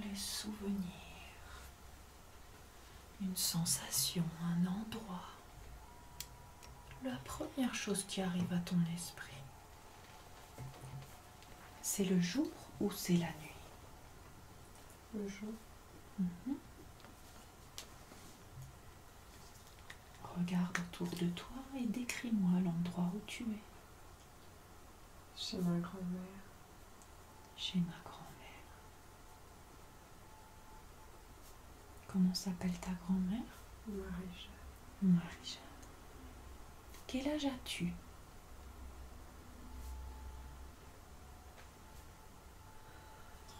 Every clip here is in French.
les souvenirs, une sensation, un endroit. La première chose qui arrive à ton esprit, c'est le jour ou c'est la nuit? Le jour. Regarde autour de toi et décris-moi l'endroit où tu es. Chez ma grand-mère. Chez ma grand-mère. Comment s'appelle ta grand-mère? Marie-Jeanne. Marie-Jeanne. Quel âge as-tu?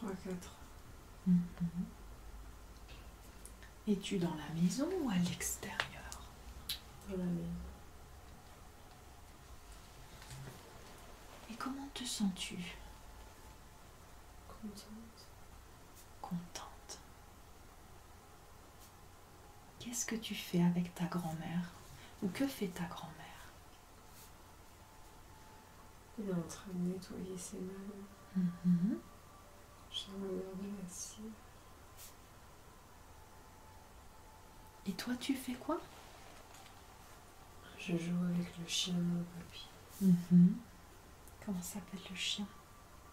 3-4 ans. Es-tu dans la maison ou à l'extérieur? Dans la maison. Et comment te sens-tu? Contente. Contente. Qu'est-ce que tu fais avec ta grand-mère? Ou que fait ta grand-mère? Il est en train de nettoyer ses mains. J'ai l'odeur de la cire. Et toi, tu fais quoi? Je joue avec le chien de mon papy. Comment s'appelle le chien?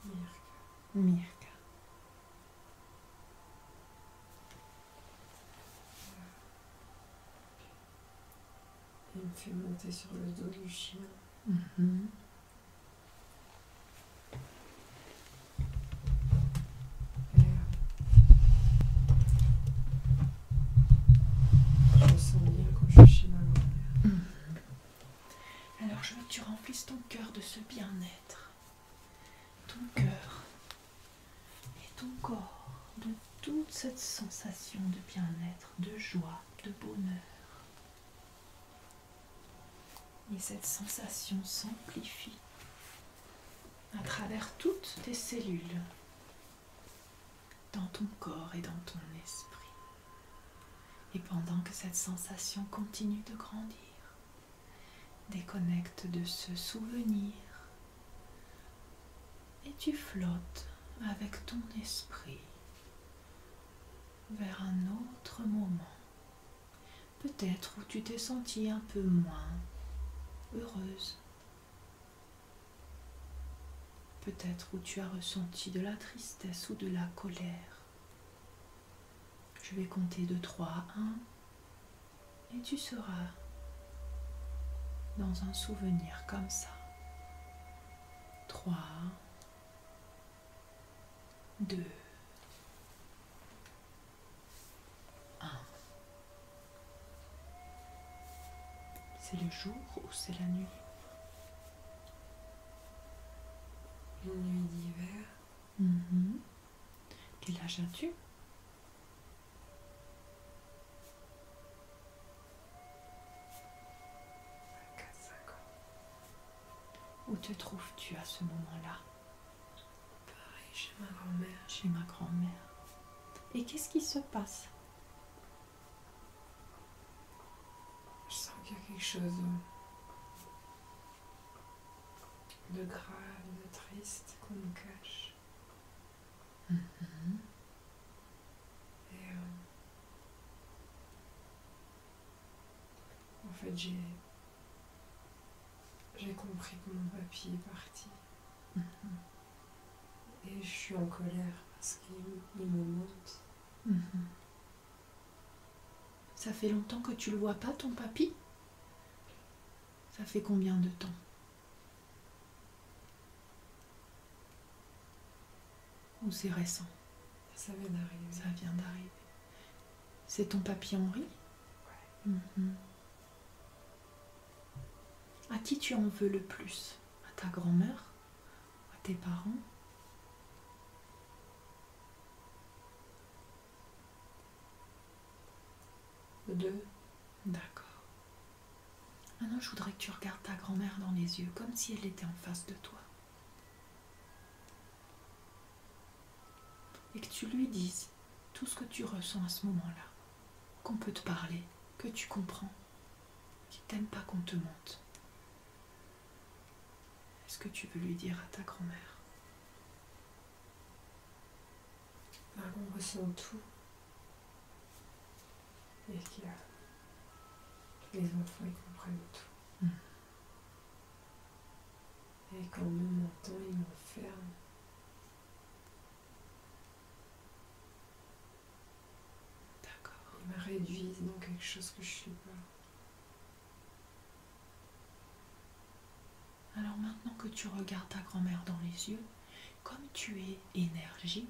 Mirka. Mirka. Il me fait monter sur le dos du chien. Je me sens bien quand je suis chez ma grand-mère. Alors je veux que tu remplisses ton cœur de ce bien-être. Ton cœur et ton corps de toute cette sensation de bien-être, de joie, de bonheur. Et cette sensation s'amplifie à travers toutes tes cellules, dans ton corps et dans ton esprit. Et pendant que cette sensation continue de grandir, déconnecte de ce souvenir et tu flottes avec ton esprit vers un autre moment, peut-être où tu t'es sentie un peu moins heureuse, peut-être où tu as ressenti de la tristesse ou de la colère. Je vais compter de 3 à 1 et tu seras dans un souvenir comme ça. 3, 2, 1. C'est le jour ou c'est la nuit? Une nuit d'hiver. Quel âge as-tu? 4-5 ans. Où te trouves-tu à ce moment-là? Pareil, chez ma grand-mère. Chez ma grand-mère. Et qu'est-ce qui se passe? Je sens qu'il y a quelque chose de grave, de triste qu'on me cache. Et en fait, j'ai compris que mon papy est parti. Et je suis en colère parce qu'il me monte. Ça fait longtemps que tu le vois pas, ton papy? Ça fait combien de temps? Ou c'est récent? Ça vient d'arriver. Ça vient d'arriver. C'est ton papy Henri? Ouais. À qui tu en veux le plus? À ta grand-mère? À tes parents? Deux. D'accord. Maintenant, je voudrais que tu regardes ta grand-mère dans les yeux, comme si elle était en face de toi. Et que tu lui dises tout ce que tu ressens à ce moment-là. Qu'on peut te parler, que tu comprends, qu'il t'aime pas qu'on te monte. Est-ce que tu veux lui dire à ta grand-mère? Ma qu'on ressent tout et qu'il y a les enfants, ils comprennent tout. Et qu'en me mentant, ils m'enferment. D'accord. Ils me réduisent dans quelque chose que je suis pas. Alors maintenant que tu regardes ta grand-mère dans les yeux, comme tu es énergie,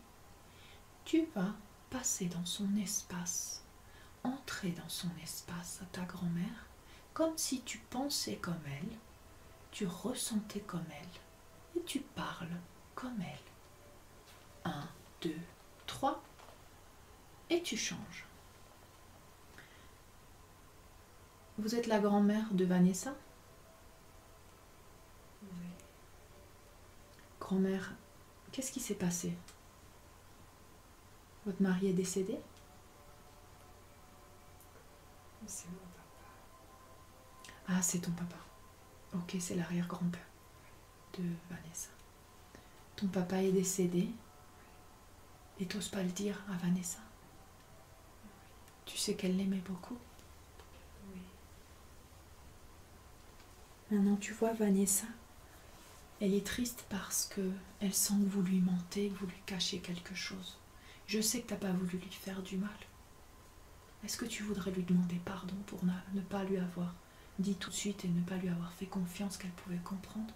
tu vas passer dans son espace, entrer dans son espace à ta grand-mère, comme si tu pensais comme elle, tu ressentais comme elle, et tu parles comme elle. 1, 2, 3, et tu changes. Vous êtes la grand-mère de Vanessa? Oui. Grand-mère, qu'est-ce qui s'est passé? Votre mari est décédé? C'est mon papa. Ah, c'est ton papa. Ok, c'est l'arrière-grand-père de Vanessa. Ton papa est décédé et t'oses pas le dire à Vanessa? Tu sais qu'elle l'aimait beaucoup? Oui. Maintenant, tu vois, Vanessa, elle est triste parce que elle sent que vous lui mentez, que vous lui cachez quelque chose. Je sais que t'as pas voulu lui faire du mal. Est-ce que tu voudrais lui demander pardon pour ne pas lui avoir dit tout de suite et ne pas lui avoir fait confiance qu'elle pouvait comprendre?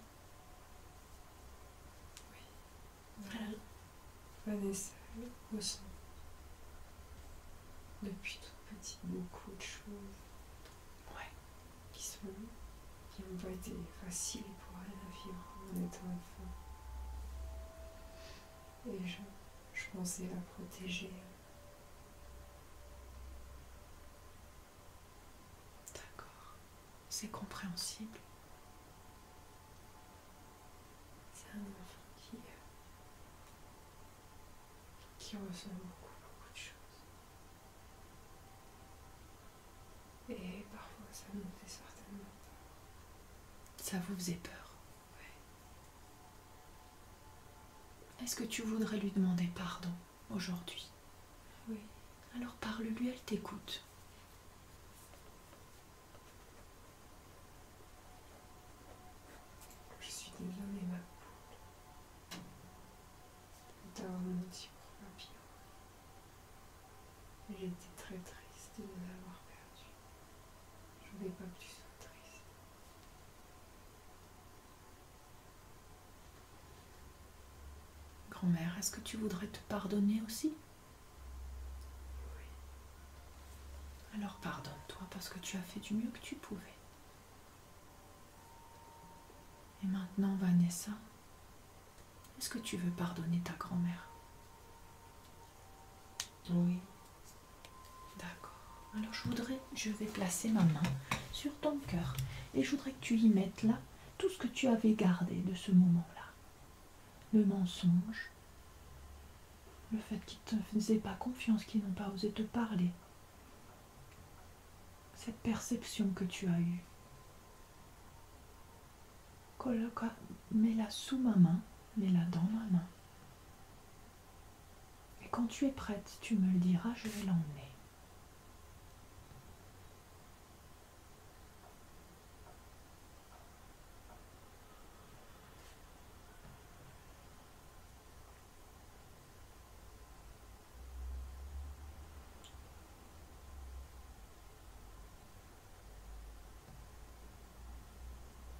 Oui. Vanessa, elle ressent depuis toute petite beaucoup de choses. Ouais. Qui n'ont pas été faciles pour elle à vivre en étant enfant. Et je pensais la protéger. D'accord. C'est compréhensible. C'est un enfant qui ressent beaucoup de choses. Et parfois ça me fait certainement peur. Ça vous faisait peur? Ouais. Est-ce que tu voudrais lui demander pardon aujourd'hui? Oui. Alors parle-lui, elle t'écoute. Je suis désolée, ma poule, d'avoir menti pour papillon. J'étais très triste de l'avoir perdu. Je voulais pas que tu sois triste. Grand-mère, est-ce que tu voudrais te pardonner aussi? Oui. Alors pardonne-toi parce que tu as fait du mieux que tu pouvais. Et maintenant, Vanessa, est-ce que tu veux pardonner ta grand-mère? Oui. D'accord. Alors je vais placer ma main sur ton cœur et je voudrais que tu y mettes là tout ce que tu avais gardé de ce moment-là. Le mensonge, le fait qu'ils ne te faisaient pas confiance, qu'ils n'ont pas osé te parler, cette perception que tu as eue. Mets-la sous ma main, mets-la dans ma main. Et quand tu es prête, tu me le diras, je vais l'emmener.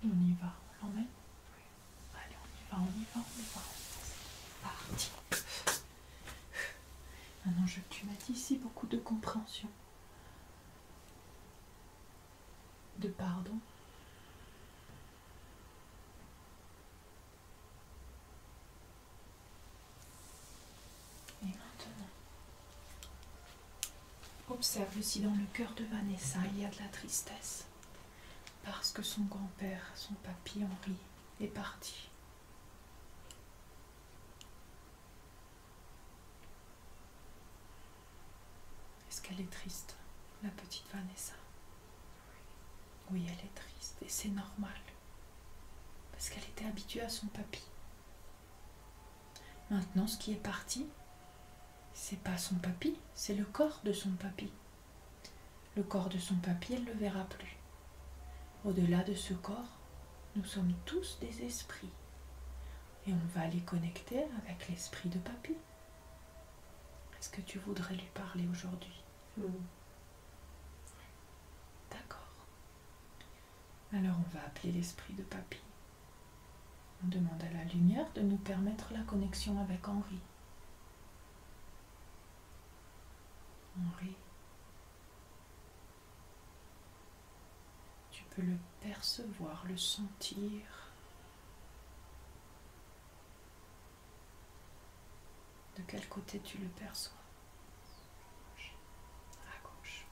On y va, on l'emmène? Allez, on y va. C'est parti. Maintenant, tu m'as dit ici beaucoup de compréhension, de pardon. Et maintenant, observe si dans le cœur de Vanessa, il y a de la tristesse. Parce que son grand-père, son papy Henri, est parti. Est-ce qu'elle est triste, la petite Vanessa? Oui, elle est triste et c'est normal. Parce qu'elle était habituée à son papy. Maintenant, ce qui est parti, c'est pas son papy, c'est le corps de son papy. Le corps de son papy, elle ne le verra plus. Au-delà de ce corps, nous sommes tous des esprits. Et on va les connecter avec l'esprit de papy. Est-ce que tu voudrais lui parler aujourd'hui? D'accord. Alors on va appeler l'esprit de papy. On demande à la lumière de nous permettre la connexion avec Henri. Henri, tu peux le percevoir, le sentir. De quel côté tu le perçois? À gauche.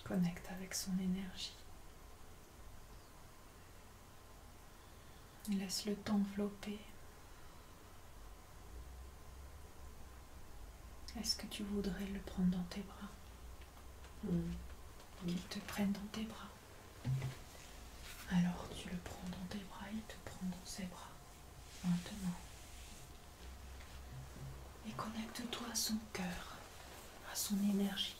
Connecte avec son énergie. Laisse-le t'envelopper. Est-ce que tu voudrais le prendre dans tes bras? Qu'il te prenne dans tes bras. Alors tu le prends dans tes bras, il te prend dans ses bras. Maintenant. Et connecte-toi à son cœur, à son énergie.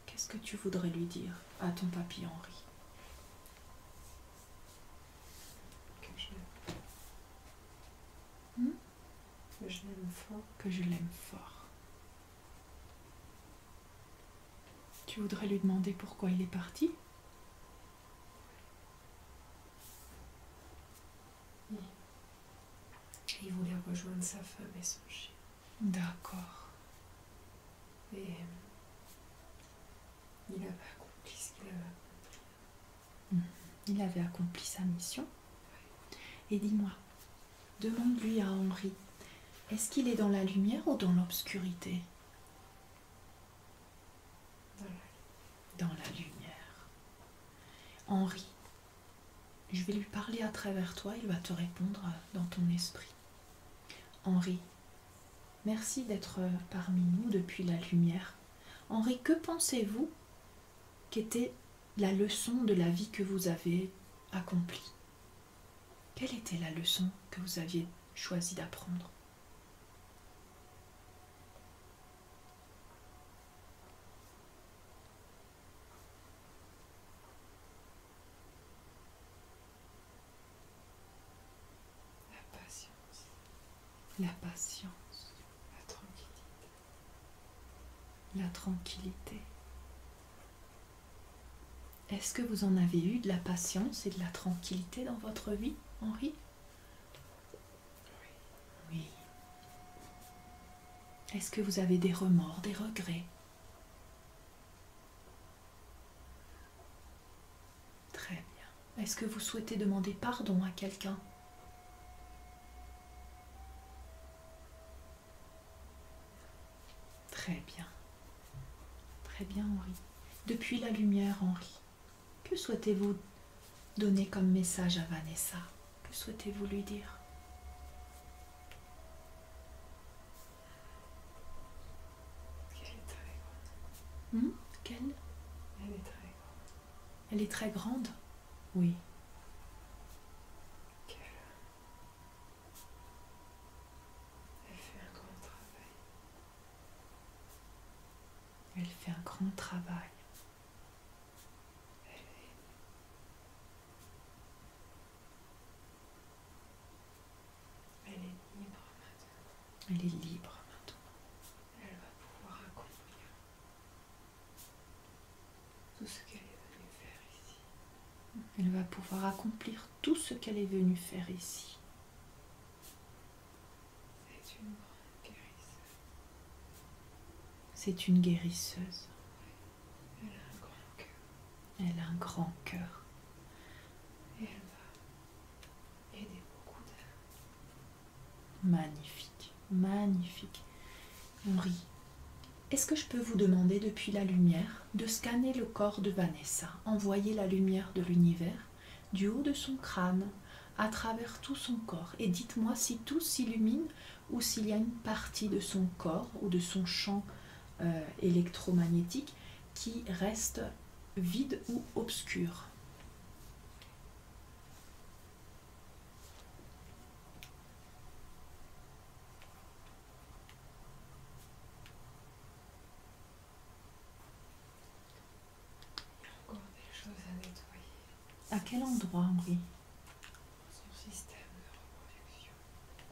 Qu'est-ce que tu voudrais lui dire à ton papy Henri? Que je l'aime fort. Que je l'aime fort. Tu voudrais lui demander pourquoi il est parti? Il voulait rejoindre sa femme et son chien. D'accord. Et il avait accompli ce qu'il avait accompli. Il avait accompli sa mission. Et dis-moi, demande-lui à Henri, est-ce qu'il est dans la lumière ou dans l'obscurité? Dans la lumière. Henri, je vais lui parler à travers toi, il va te répondre dans ton esprit. Henri, merci d'être parmi nous depuis la lumière. Henri, que pensez-vous qu'était la leçon de la vie que vous avez accomplie? Quelle était la leçon que vous aviez choisi d'apprendre? La patience. La patience. La tranquillité. La tranquillité. Est-ce que vous en avez eu de la patience et de la tranquillité dans votre vie, Henri? Oui. Est-ce que vous avez des remords, des regrets? Très bien. Est-ce que vous souhaitez demander pardon à quelqu'un? Très bien. Très bien, Henri. Depuis la lumière, Henri, que souhaitez-vous donner comme message à Vanessa? Que souhaitez-vous lui dire? Elle est très grande. Quelle? Elle est très grande. Elle est très grande? Oui. Elle fait un grand travail. Elle fait un grand travail. Elle est libre maintenant. Elle est libre maintenant. Elle va pouvoir accomplir tout ce qu'elle est venue faire ici. Elle va pouvoir accomplir tout ce qu'elle est venue faire ici. C'est une grande guérisseuse. C'est une guérisseuse. Elle a un grand cœur. Elle a un grand cœur. Et elle va aider beaucoup d'âmes. Magnifique, magnifique. Henri, est-ce que je peux vous demander depuis la lumière de scanner le corps de Vanessa, envoyer la lumière de l'univers du haut de son crâne à travers tout son corps, et dites-moi si tout s'illumine ou s'il y a une partie de son corps ou de son champ électromagnétique qui reste vide ou obscur. quel endroit, Henri? Son système de reproduction.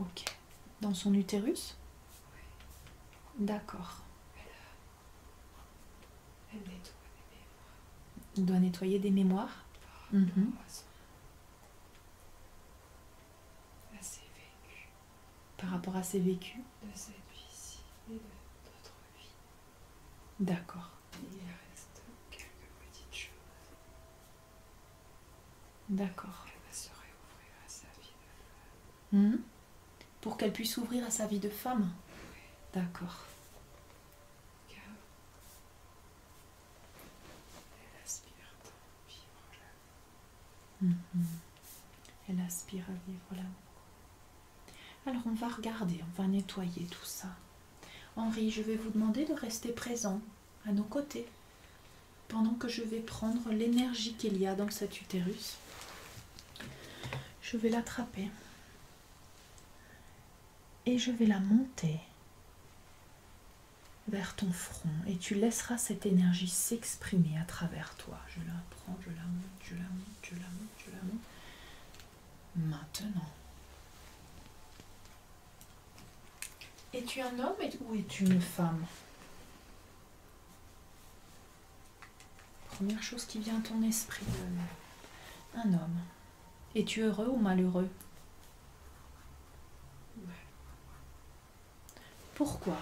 Ok. Dans son utérus? D'accord. Elle nettoie des mémoires. Il doit nettoyer des mémoires. Mhm. À ses vécus. Par rapport à ses vécus. De cette vie-ci et d'autres vies. D'accord. Il reste quelques petites choses. D'accord. Elle va se réouvrir à sa vie de femme. Mhm. Pour qu'elle puisse s'ouvrir à sa vie de femme. D'accord. Car elle aspire tant vivre l'amour. Mhm. Elle aspire à vivre l'amour. Alors on va regarder, on va nettoyer tout ça. Henri, je vais vous demander de rester présent à nos côtés pendant que je vais prendre l'énergie qu'il y a dans cet utérus. Je vais l'attraper et je vais la monter vers ton front et tu laisseras cette énergie s'exprimer à travers toi. Je la prends, je la monte, je la monte, je la monte, je la monte. Maintenant. Es-tu un homme ou es-tu une femme? Première chose qui vient à ton esprit. Un homme. Es-tu heureux ou malheureux? Pourquoi?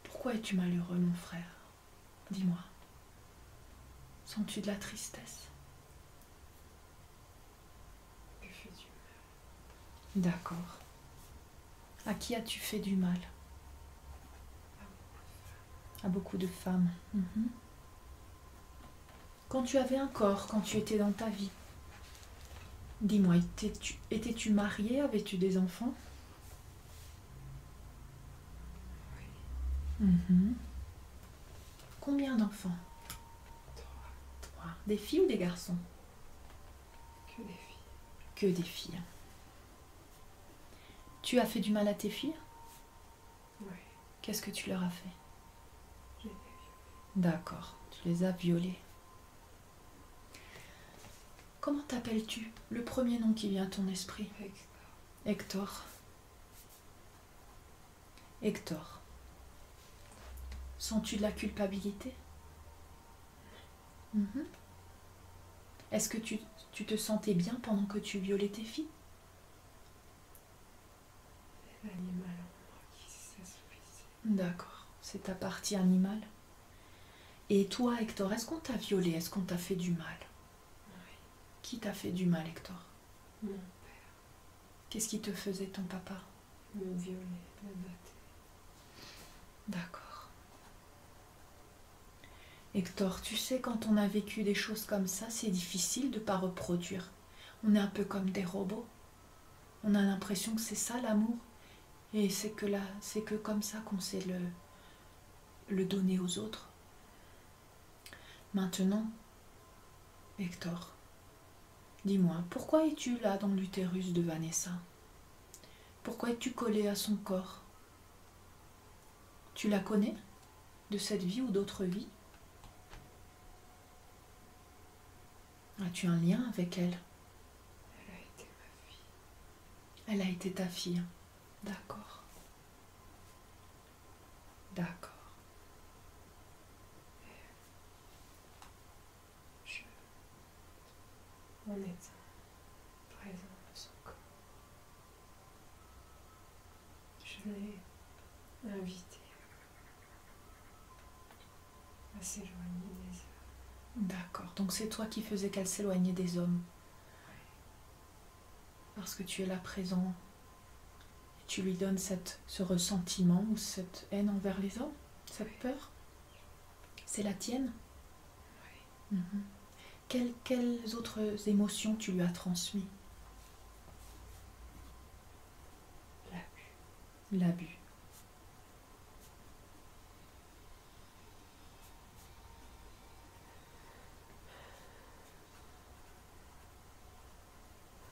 Pourquoi es-tu malheureux, mon frère? Dis-moi. Sens-tu de la tristesse? Je fais du mal. D'accord. À qui as-tu fait du mal? À beaucoup de femmes. Mhm. Quand tu avais un corps, quand tu étais dans ta vie, dis-moi, étais-tu marié? Avais-tu des enfants? Oui. Mhm. Combien d'enfants? 3. 3. Des filles ou des garçons? Que des filles. Que des filles. Tu as fait du mal à tes filles? Oui. Qu'est-ce que tu leur as fait? Je les ai violées. D'accord, tu les as violées. Comment t'appelles-tu? Le premier nom qui vient à ton esprit? Hector. Hector. Sens-tu de la culpabilité? Mhm. Est-ce que tu te sentais bien pendant que tu violais tes filles? L'animal en moi qui s'assouplissait. D'accord, c'est ta partie animale. Et toi, Hector, est-ce qu'on t'a violé? Est-ce qu'on t'a fait du mal? Oui. Qui t'a fait du mal, Hector? Mon père Qu'est-ce qui te faisait ton papa? me violait, me battait. D'accord. Hector, tu sais, quand on a vécu des choses comme ça, c'est difficile de ne pas reproduire. On est un peu comme des robots. On a l'impression que c'est ça l'amour. Et c'est que comme ça qu'on sait le donner aux autres. Maintenant, Hector, dis-moi, pourquoi es-tu là dans l'utérus de Vanessa? Pourquoi es-tu collé à son corps? Tu la connais? De cette vie ou d'autres vies? As-tu un lien avec elle? Elle a été ma fille. Elle a été ta fille. D'accord. D'accord. En étant présent dans son corps, je l'ai invité à s'éloigner des hommes. D'accord. Donc c'est toi qui faisais qu'elle s'éloignait des hommes. Parce que tu es là présent. Et tu lui donnes ce ressentiment ou cette haine envers les hommes? Cette peur? C'est la tienne? Oui. Mhm. Quelles autres émotions tu lui as transmises? L'abus. L'abus.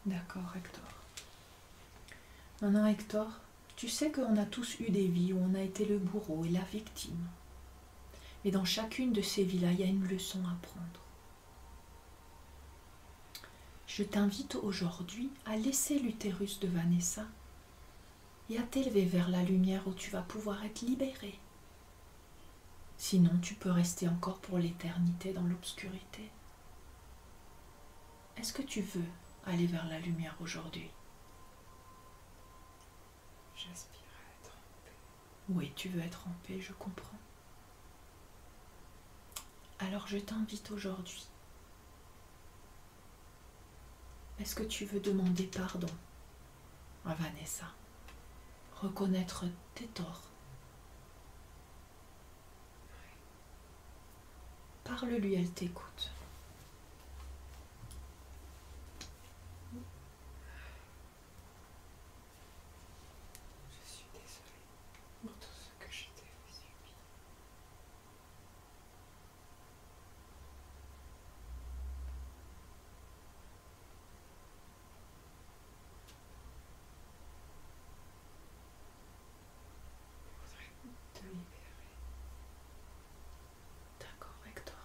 D'accord, Hector. Maintenant, Hector, tu sais qu'on a tous eu des vies où on a été le bourreau et la victime. Et dans chacune de ces vies-là, il y a une leçon à prendre. Je t'invite aujourd'hui à laisser l'utérus de Vanessa et à t'élever vers la lumière où tu vas pouvoir être libéré. Sinon, tu peux rester encore pour l'éternité dans l'obscurité. Est-ce que tu veux aller vers la lumière aujourd'hui? J'aspire à être en paix. Oui, tu veux être en paix, je comprends. Alors je t'invite aujourd'hui. Est-ce que tu veux demander pardon à Vanessa? Reconnaître tes torts. Parle-lui, elle t'écoute. Je suis désolée pour tout ce que je t'ai fait subir. Je voudrais te libérer. D'accord, Hector.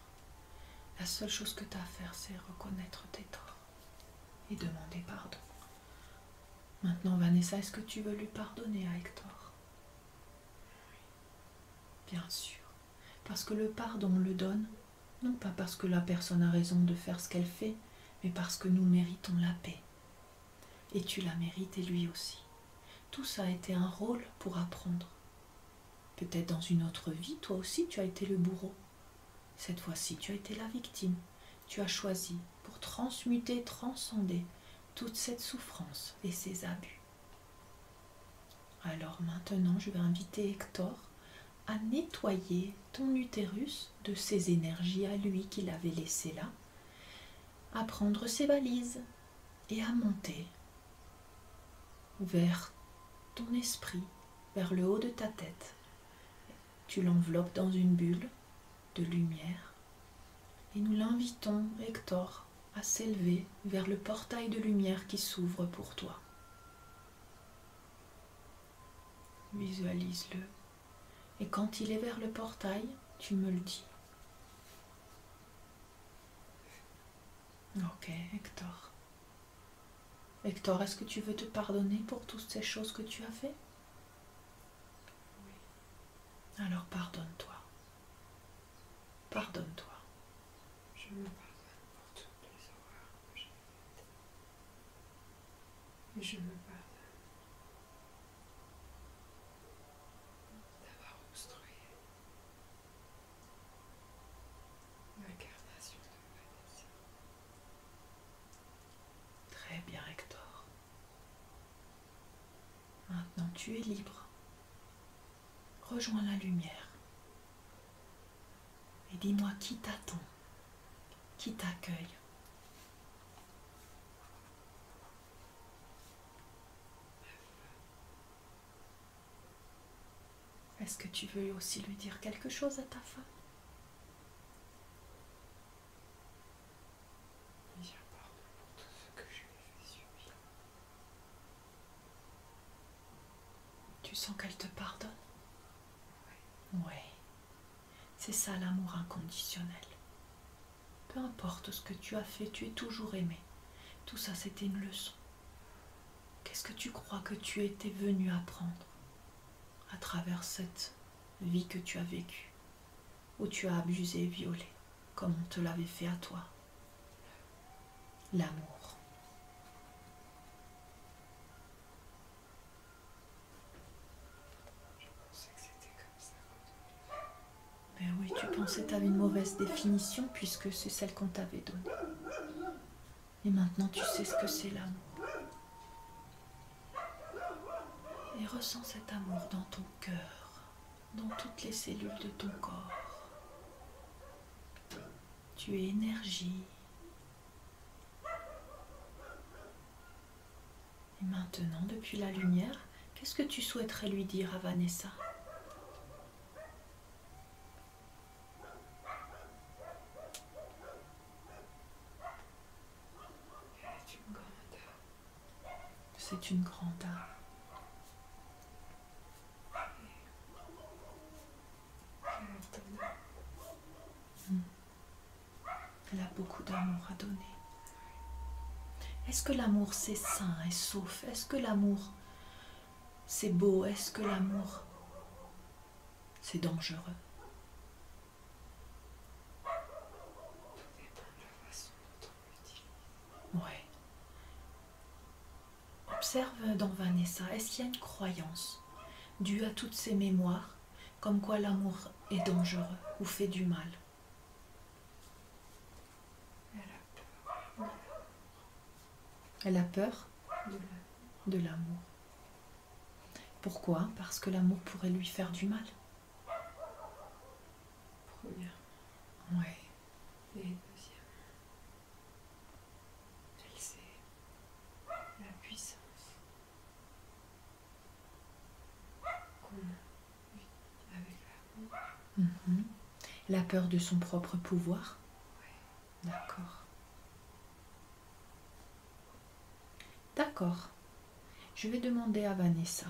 La seule chose que tu as à faire, c'est reconnaître tes torts et demander pardon. Maintenant, Vanessa, est-ce que tu veux lui pardonner à Hector? Bien sûr. Parce que le pardon on le donne, non pas parce que la personne a raison de faire ce qu'elle fait, mais parce que nous méritons la paix. Et tu la mérites et lui aussi. Tout ça a été un rôle pour apprendre. Peut-être dans une autre vie, toi aussi, tu as été le bourreau. Cette fois-ci, tu as été la victime. Tu as choisi pour transmuter, transcender toute cette souffrance et ces abus. Alors maintenant, je vais inviter Hector à nettoyer ton utérus de ces énergies à lui qu'il avait laissées là, à prendre ses valises et à monter vers ton esprit, vers le haut de ta tête. Tu l'enveloppes dans une bulle de lumière et nous l'invitons, Hector, à s'élever vers le portail de lumière qui s'ouvre pour toi. Visualise-le. Et quand il est vers le portail, tu me le dis. Ok, Hector. Hector, est-ce que tu veux te pardonner pour toutes ces choses que tu as fait? Oui. Alors pardonne-toi. Pardonne-toi. Je me pardonne pour toutes les horreurs que j'ai faites. Et je me pardonne d'avoir obstrué l'incarnation de Vanessa. Très bien, Hector. Maintenant, tu es libre. Rejoins la lumière. Et dis-moi qui t'attend, qui t'accueille. Est-ce que tu veux aussi lui dire quelque chose à ta femme? Dire pardon pour tout ce que je lui ai fait subir. Tu sens qu'elle te pardonne? Oui. Oui. C'est ça l'amour inconditionnel. Peu importe ce que tu as fait, tu es toujours aimé. Tout ça, c'était une leçon. Qu'est-ce que tu crois que tu étais venu apprendre à travers cette vie que tu as vécue, où tu as abusé et violé, comme on te l'avait fait à toi? L'amour. Je pensais que c'était comme ça quand on est. Mais oui, tu pensais que tu avais une mauvaise définition puisque c'est celle qu'on t'avait donnée. Et maintenant, tu sais ce que c'est l'amour. Et ressens cet amour dans ton cœur, dans toutes les cellules de ton corps. Tu es énergie. Et maintenant, depuis la lumière, qu'est-ce que tu souhaiterais lui dire à Vanessa? Elle est une grande âme. C'est une grande âme. Elle est ton âme. Elle a beaucoup d'amour à donner. Est-ce que l'amour c'est sain et sauf? Est-ce que l'amour c'est beau? Est-ce que l'amour c'est dangereux? Tout dépend de la façon dont on l'utilise. Ouais. Observe dans Vanessa, est-ce qu'il y a une croyance due à toutes ces mémoires, comme quoi l'amour est dangereux ou fait du mal? Elle a peur Elle a peur de de l'amour. Pourquoi? Parce que l'amour pourrait lui faire du mal. première Ouais. et deuxième. Elle sait la puissance qu'on a avec l'amour. Mhm. La peur de son propre pouvoir. D'accord. D'accord. Je vais demander à Vanessa.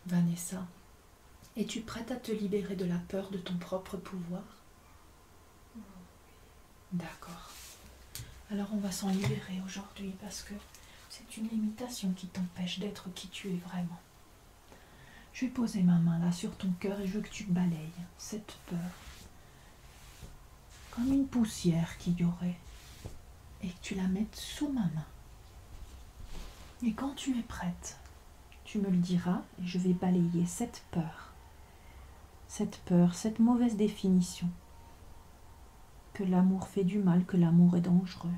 Vanessa, es-tu prête à te libérer de la peur de ton propre pouvoir? D'accord. Alors on va s'en libérer aujourd'hui parce que c'est une limitation qui t'empêche d'être qui tu es vraiment. Je vais poser ma main là sur ton cœur et je veux que tu balayes cette peur comme une poussière qu'il y aurait et que tu la mettes sous ma main. Et quand tu es prête, tu me le diras et je vais balayer cette peur, cette mauvaise définition que l'amour fait du mal, que l'amour est dangereux,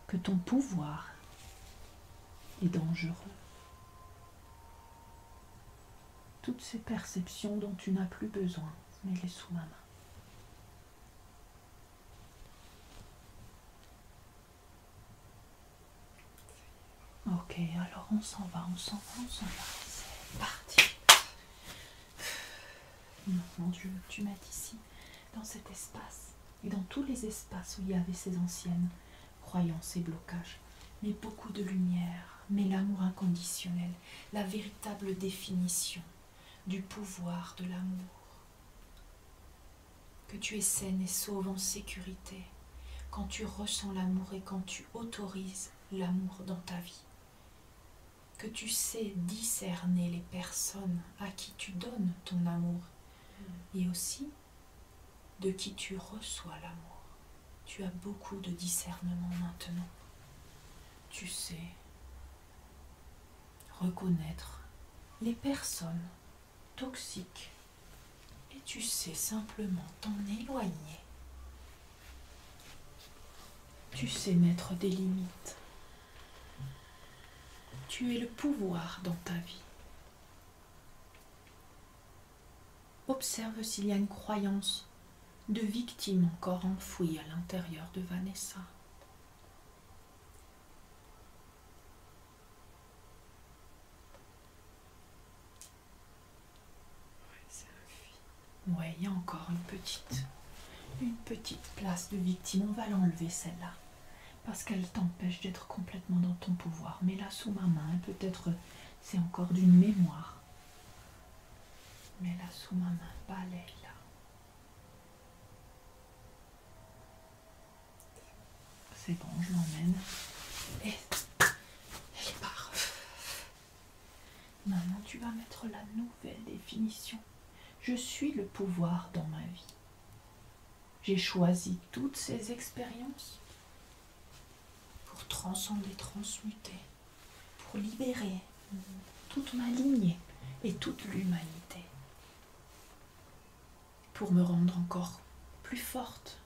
que ton pouvoir est dangereux. Toutes ces perceptions dont tu n'as plus besoin, mets-les sous ma main. Ok, alors on s'en va. C'est parti. Maintenant, je veux que tu mettes ici, dans cet espace, et dans tous les espaces où il y avait ces anciennes croyances et blocages, mais beaucoup de lumière, mais l'amour inconditionnel, la véritable définition du pouvoir de l'amour. Que tu es saine et sauve en sécurité quand tu ressens l'amour et quand tu autorises l'amour dans ta vie. Que tu sais discerner les personnes à qui tu donnes ton amour et aussi de qui tu reçois l'amour. Tu as beaucoup de discernement maintenant. Tu sais reconnaître les personnes toxiques et tu sais simplement t'en éloigner. Tu sais mettre des limites. Tu es le pouvoir dans ta vie. Observe s'il y a une croyance de victime encore enfouie à l'intérieur de Vanessa. C'est un Ouais, il y a encore une petite place de victime. On va l'enlever celle-là. Parce qu'elle t'empêche d'être complètement dans ton pouvoir. Mais là, sous ma main, peut-être c'est encore d'une mémoire. Mais là, sous ma main, balaye là. C'est bon, je l'emmène. Et elle part. Maintenant, tu vas mettre la nouvelle définition. Je suis le pouvoir dans ma vie. J'ai choisi toutes ces expériences pour transcender, transmuter, pour libérer toute ma lignée et toute l'humanité, pour me rendre encore plus forte,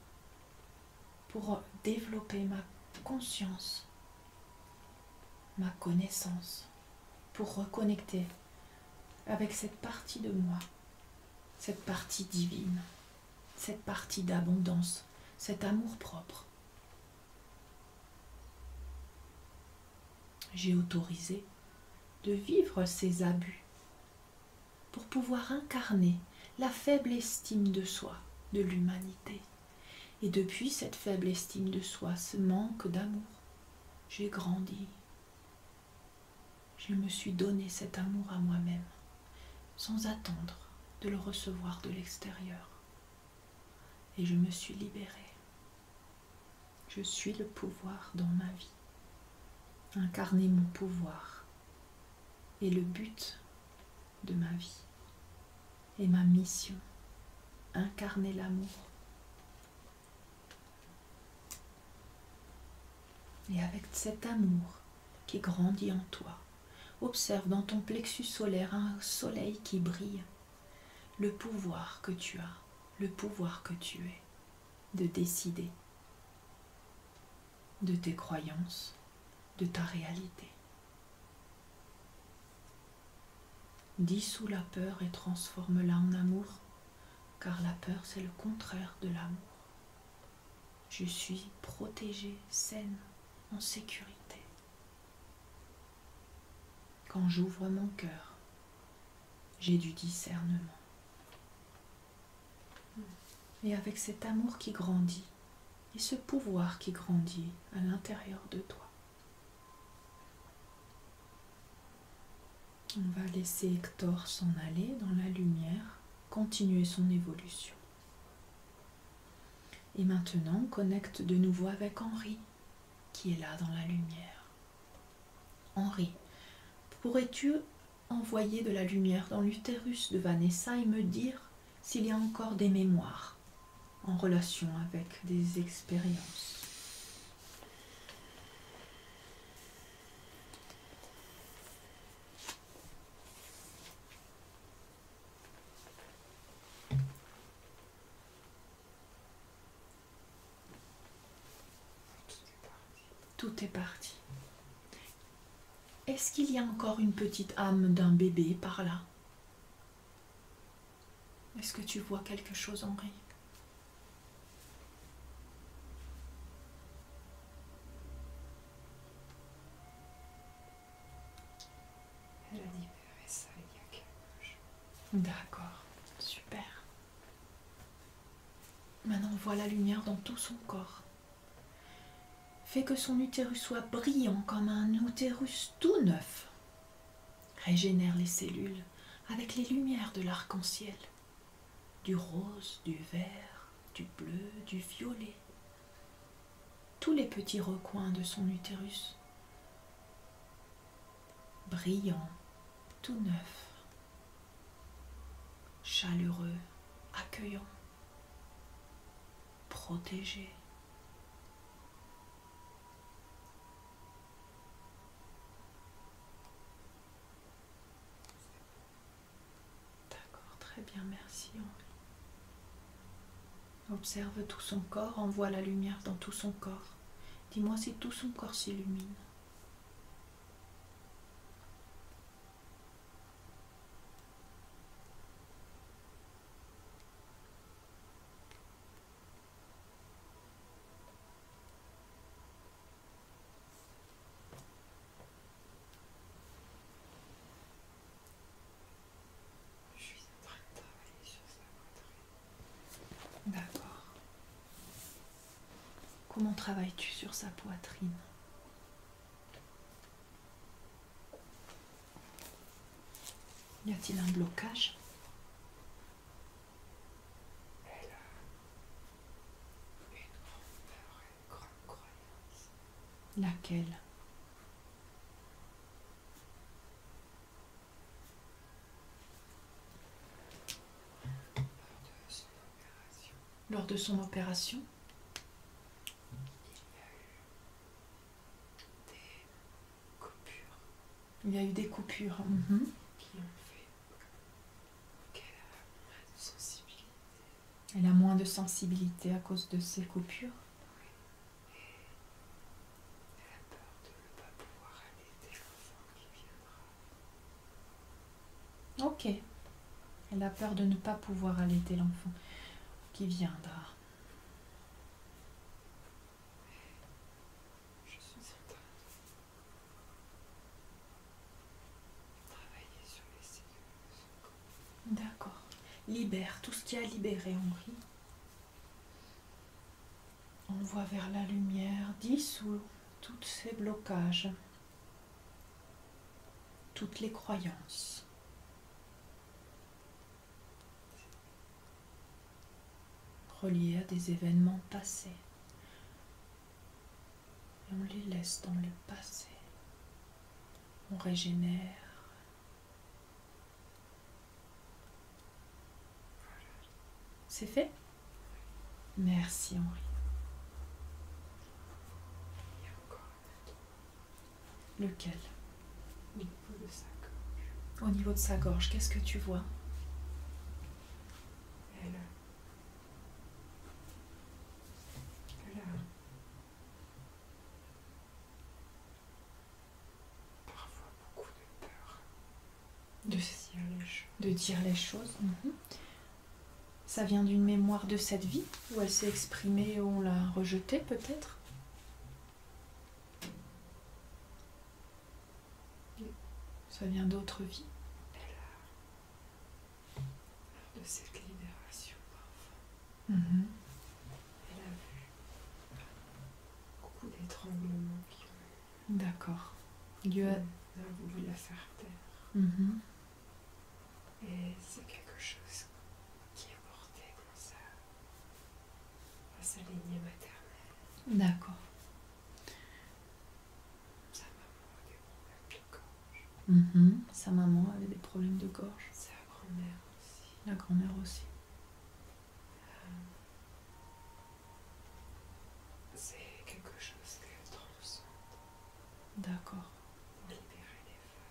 pour développer ma conscience, ma connaissance, pour reconnecter avec cette partie de moi, cette partie divine, cette partie d'abondance, cet amour-propre. J'ai autorisé de vivre ces abus pour pouvoir incarner la faible estime de soi de l'humanité. Et depuis cette faible estime de soi, ce manque d'amour, j'ai grandi. Je me suis donné cet amour à moi-même, sans attendre de le recevoir de l'extérieur. Et je me suis libérée. Je suis le pouvoir dans ma vie. Incarner mon pouvoir est le but de ma vie et ma mission. Incarner l'amour. Et avec cet amour qui grandit en toi, observe dans ton plexus solaire un soleil qui brille, le pouvoir que tu as, le pouvoir que tu es, de décider de tes croyances, de ta réalité. Dissous la peur et transforme-la en amour, car la peur c'est le contraire de l'amour. Je suis protégée, saine, en sécurité. Quand j'ouvre mon cœur, j'ai du discernement. Et avec cet amour qui grandit, et ce pouvoir qui grandit à l'intérieur de toi, on va laisser Hector s'en aller dans la lumière, continuer son évolution. Et maintenant, connecte de nouveau avec Henri, qui est là dans la lumière. Henri, pourrais-tu envoyer de la lumière dans l'utérus de Vanessa et me dire s'il y a encore des mémoires en relation avec des expériences? Tout est parti. Est-ce qu'il y a encore une petite âme d'un bébé par là? Est-ce que tu vois quelque chose, Henri? Elle a libéré ça il y a quelques jours. D'accord, super. Maintenant, on voit la lumière dans tout son corps. Fais que son utérus soit brillant comme un utérus tout neuf. Régénère les cellules avec les lumières de l'arc-en-ciel, du rose, du vert, du bleu, du violet. Tous les petits recoins de son utérus, brillants, tout neufs, chaleureux, accueillants, protégés. Très bien, merci Henri. Observe tout son corps, envoie la lumière dans tout son corps. Dis-moi si tout son corps s'illumine. Je suis en train de travailler sur sa poitrine. D'accord. Comment travailles-tu sur sa poitrine? Y a-t-il un blocage? Elle a une grande peur et une grande croyance. Laquelle? Lors de son opération, Lors de son opération, il y a eu des coupures il y a eu des coupures. Mhm. qui ont fait qu'elle a moins de sensibilité. Elle a moins de sensibilité à cause de ces coupures. Elle a peur de ne pas pouvoir allaiter l'enfant qui viendra. Ok. Elle a peur de ne pas pouvoir allaiter l'enfant qui viendra. Je suis en train de travailler sur les cellules de son corps. D'accord. Libère tout ce qui a libéré, Henri. Envoie vers la lumière, dissout tous ces blocages, toutes les croyances. Reliées à des événements passés. les laisse dans le passé. On régénère. C'est fait? Merci Henri. Il y a encore Lequel? au niveau de sa gorge. Au niveau de sa gorge, qu'est-ce que tu vois? Elle a parfois beaucoup de peur de dire les choses. Ça vient d'une mémoire de cette vie où elle s'est exprimée et on l'a rejetée peut-être? Ça vient d'autres vies? Lors de cette libération d'enfant, Mhm. elle a vu beaucoup d'étranglements qui ont D'accord. Dieu a... voulu la faire taire. Mhm. Et c'est quelque chose qui est porté dans sa lignée maternelle. D'accord. Sa maman a des problèmes de gorge. Mhm. Sa maman avait des problèmes de gorge. Sa grand-mère aussi. La grand-mère aussi. C'est quelque chose qu'elle transcende D'accord. pour libérer les femmes.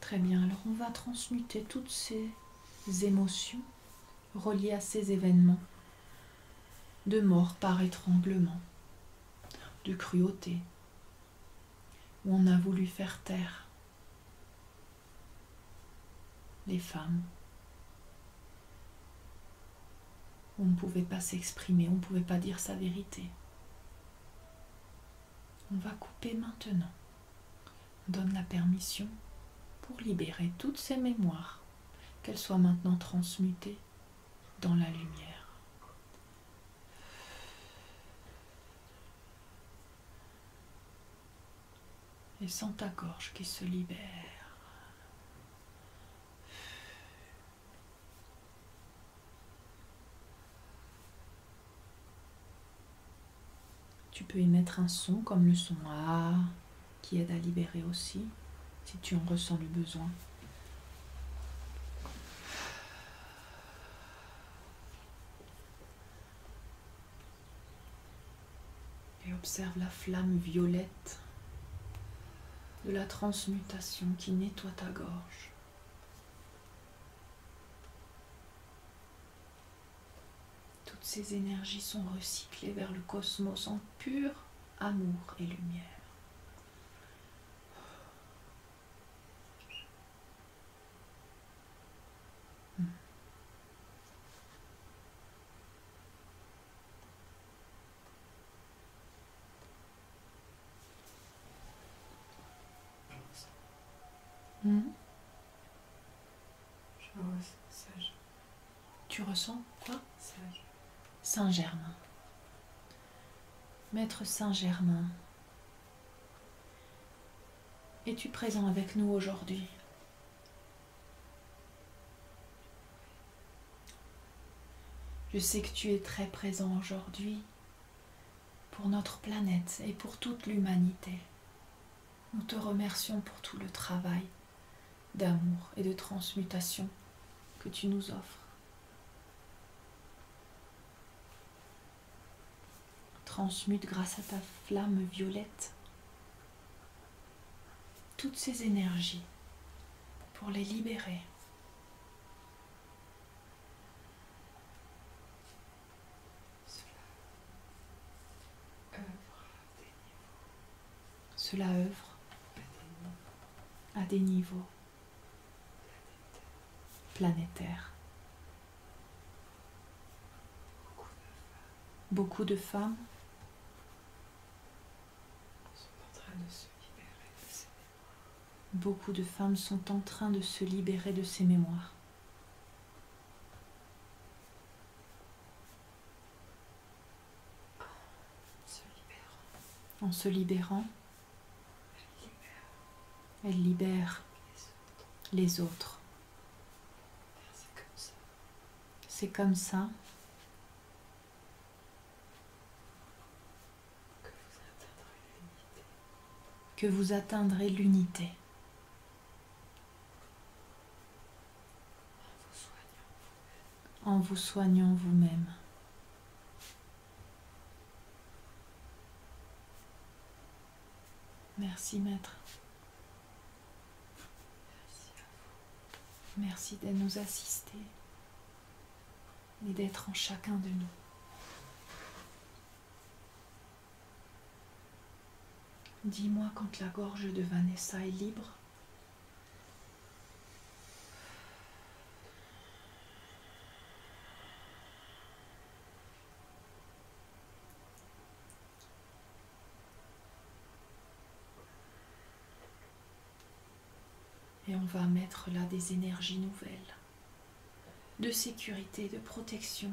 Très bien. Alors on va transmuter toutes ces émotions reliées à ces événements de mort par étranglement, de cruauté, où on a voulu faire taire les femmes, où on ne pouvait pas s'exprimer, on ne pouvait pas dire sa vérité. On va couper maintenant. On donne la permission pour libérer toutes ces mémoires, qu'elles soient maintenant transmutées dans la lumière. Et sens ta gorge qui se libère. Tu peux émettre un son comme le son A qui aide à libérer aussi, si tu en ressens le besoin. Et observe la flamme violette de la transmutation qui nettoie ta gorge. Toutes ces énergies sont recyclées vers le cosmos en pur amour et lumière. Sage. Tu ressens quoi? Sage. Saint-Germain. Maître Saint-Germain, es-tu présent avec nous aujourd'hui? Je sais que tu es très présent aujourd'hui pour notre planète et pour toute l'humanité. Nous te remercions pour tout le travail d'amour et de transmutation que tu nous offres. Transmute grâce à ta flamme violette toutes ces énergies pour les libérer. Cela œuvre à des niveaux planétaires. Beaucoup de femmes Beaucoup de femmes sont en train de se libérer de ces mémoires. En se libérant, elles libèrent les autres. C'est comme ça que vous atteindrez l'unité. En vous soignant vous-même. Merci Maître. Merci de nous assister et d'être en chacun de nous. Dis-moi quand la gorge de Vanessa est libre. Et on va mettre là des énergies nouvelles, de sécurité, de protection.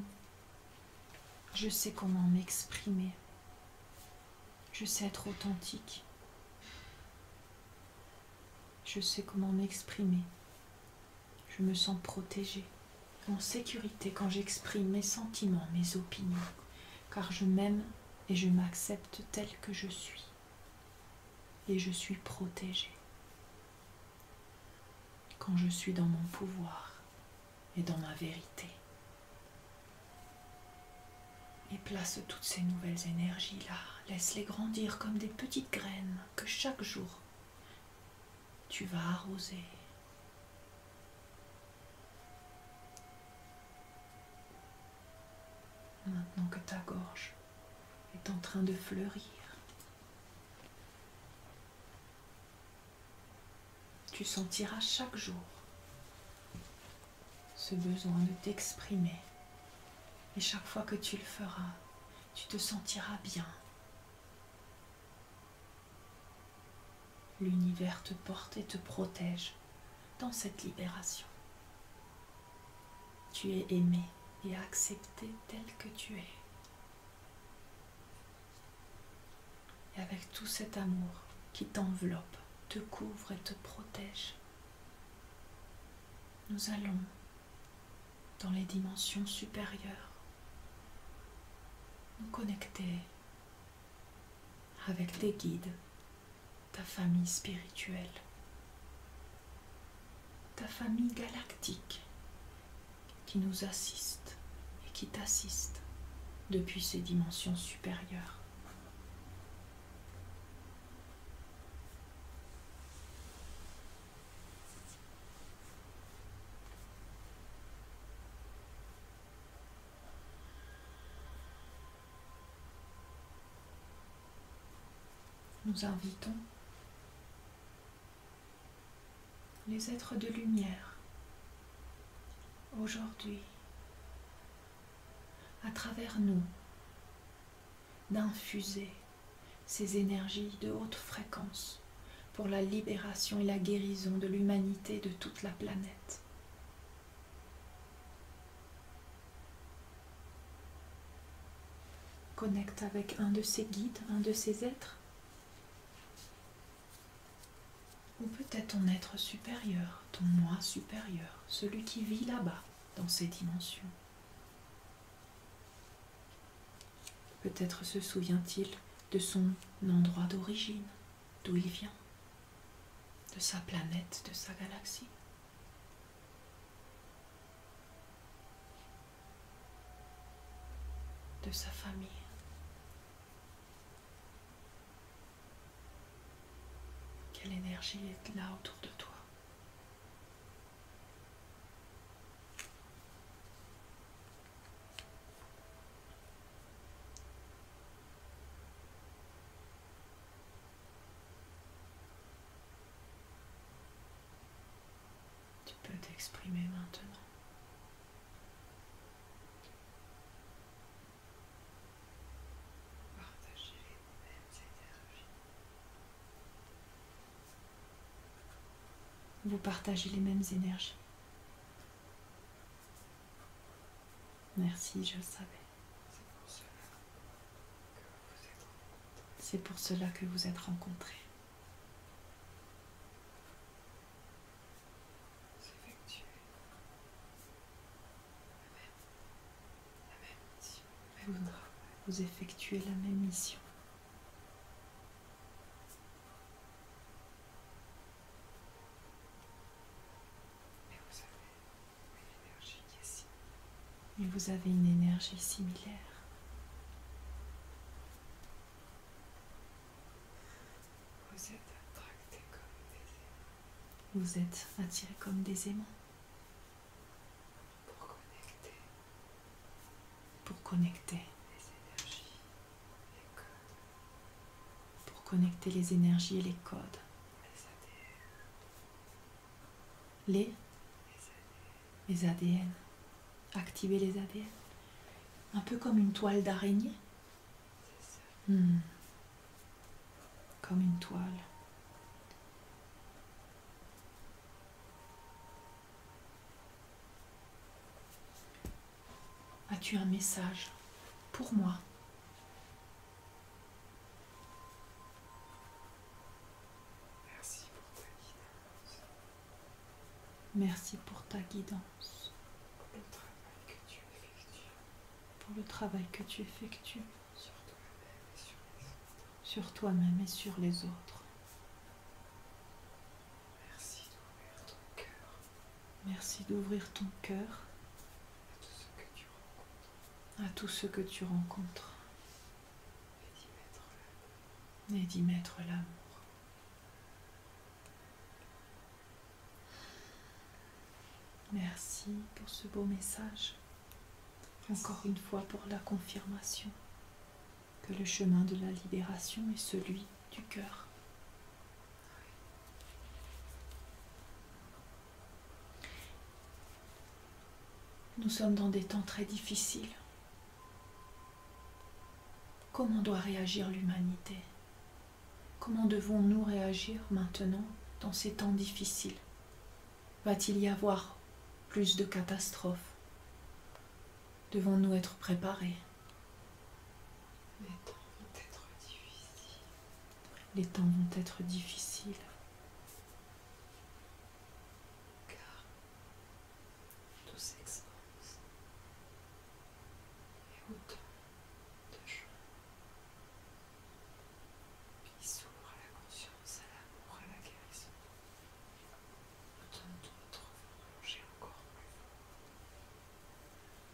Je sais comment m'exprimer. Je sais être authentique. Je sais comment m'exprimer. Je me sens protégée, en sécurité quand j'exprime mes sentiments, mes opinions, car je m'aime et je m'accepte tel que je suis. Et je suis protégée quand je suis dans mon pouvoir et dans ma vérité. Et place toutes ces nouvelles énergies-là, laisse-les grandir comme des petites graines que chaque jour tu vas arroser. Maintenant que ta gorge est en train de fleurir, tu sentiras chaque jour ce besoin de t'exprimer. Et chaque fois que tu le feras, tu te sentiras bien. L'univers te porte et te protège dans cette libération. Tu es aimé et accepté tel que tu es. Et avec tout cet amour qui t'enveloppe, te couvre et te protège, nous allons dans les dimensions supérieures nous connecter avec tes guides, ta famille spirituelle, ta famille galactique qui nous assiste et qui t'assiste depuis ces dimensions supérieures. Nous invitons les êtres de lumière aujourd'hui, à travers nous, d'infuser ces énergies de haute fréquence pour la libération et la guérison de l'humanité, de toute la planète. Connecte avec un de ces guides, un de ces êtres, ou peut-être ton être supérieur, ton moi supérieur, celui qui vit là-bas, dans ces dimensions. Peut-être se souvient-il de son endroit d'origine, d'où il vient, de sa planète, de sa galaxie. De sa famille. Quelle énergie est là autour de toi? Tu peux t'exprimer maintenant. Partager les mêmes énergies. Vous partagez les mêmes énergies. Merci, je le savais. C'est pour cela que vous êtes rencontrés. S'effectuer la même mission, Vous effectuez la même mission. vous avez une énergie similaire. Vous êtes attractés comme des aimants. Vous êtes attirés comme des aimants. Pour connecter les énergies, les codes, pour connecter les énergies et les codes, les les ADN, activer les ADN, un peu comme une toile d'araignée. c'est ça. Comme une toile. As-tu un message pour moi? Merci pour ta guidance. Merci pour ta guidance. Le travail que tu effectues. Pour le travail que tu effectues. Sur toi-même et sur les autres. Sur toi-même et sur les autres. Merci d'ouvrir ton cœur. Merci d'ouvrir ton cœur À tout ce que tu rencontres. à tout ce que tu rencontres Et d'y mettre l'amour. et d'y mettre l'amour. Merci pour ce beau message. Encore une fois pour la confirmation que le chemin de la libération est celui du cœur. Nous sommes dans des temps très difficiles. Comment doit réagir l'humanité? Comment devons-nous réagir maintenant dans ces temps difficiles? Va-t-il y avoir plus de catastrophes? Devons-nous être préparés? Les temps vont être difficiles. Les temps vont être difficiles. Car tout s'expose. Et autant de gens qui s'ouvrent à la conscience, à l'amour, à la guérison. Autant d'autres vont plonger encore plus fort.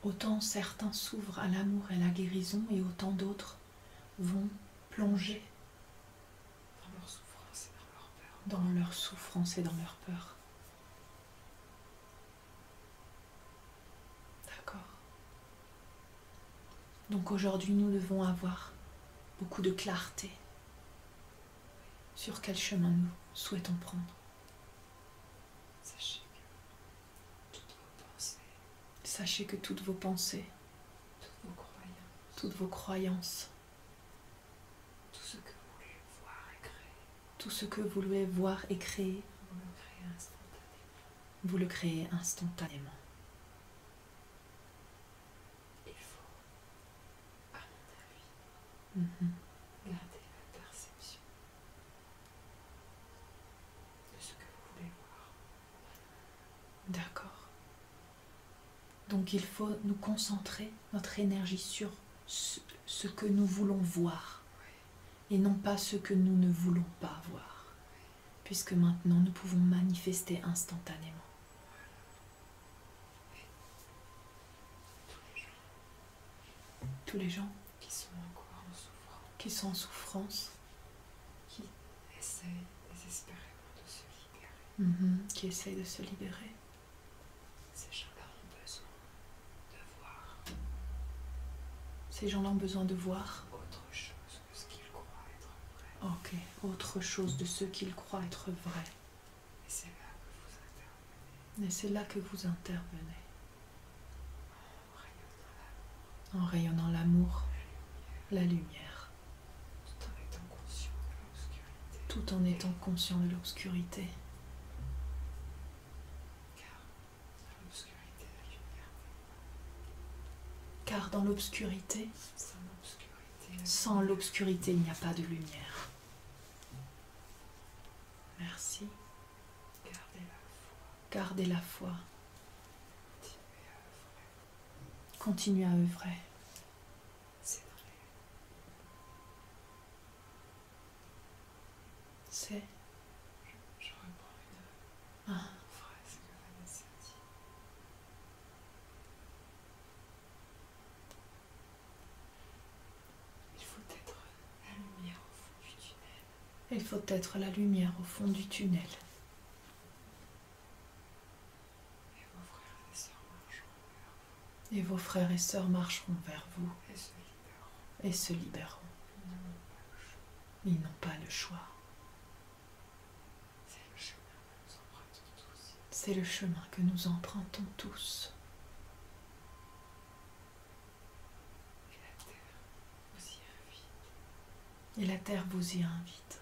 Autant certains s'ouvrent à l'amour et à la guérison et autant d'autres vont plonger Dans leur souffrance et dans leur peur. dans leur souffrance et dans leur peur. D'accord. Donc aujourd'hui, nous devons avoir beaucoup de clarté sur quel chemin nous souhaitons prendre. Sachez que toutes vos pensées, Sachez que toutes vos pensées, toutes vos croyances, toutes vos croyances, tout ce que vous voulez voir et créer, tout ce que vous voulez voir et créer, vous le créez instantanément. vous le créez instantanément. Il faut, à mon avis, garder la perception de ce que vous voulez voir. D'accord. Donc il faut nous concentrer notre énergie sur ce que nous voulons voir et non pas ce que nous ne voulons pas voir, puisque maintenant nous pouvons manifester instantanément. Tous les gens Qui sont encore en souffrance, qui sont en souffrance, qui essayent désespérément de se libérer. qui essayent de se libérer, Ces gens-là ont besoin de voir ces gens-là ont besoin de voir autre chose que ce qu'ils croient être vrai. autre chose de ce qu'ils croient être vrai. Et c'est là que vous intervenez Et c'est là que vous intervenez, en rayonnant en rayonnant l'amour, la lumière, la lumière, tout en étant conscient de l'obscurité. tout en étant conscient de l'obscurité. Car dans l'obscurité, la lumière n'est pas. Car dans l'obscurité, Sans l'obscurité, il n'y a pas de lumière. Merci. gardez la foi. Gardez la foi. Continuez à œuvrer. Continuez à œuvrer. C'est dans les... C'est Je reprends une ah, phrase que Vanessa dit. Il faut être la lumière au fond du tunnel. Et vos frères et sœurs marcheront vers vous. Et vos frères et sœurs marcheront vers vous Et se libéreront. Ils n'ont pas le choix. C'est le chemin que nous empruntons tous. C'est le chemin que nous empruntons tous. Et la terre vous y invite.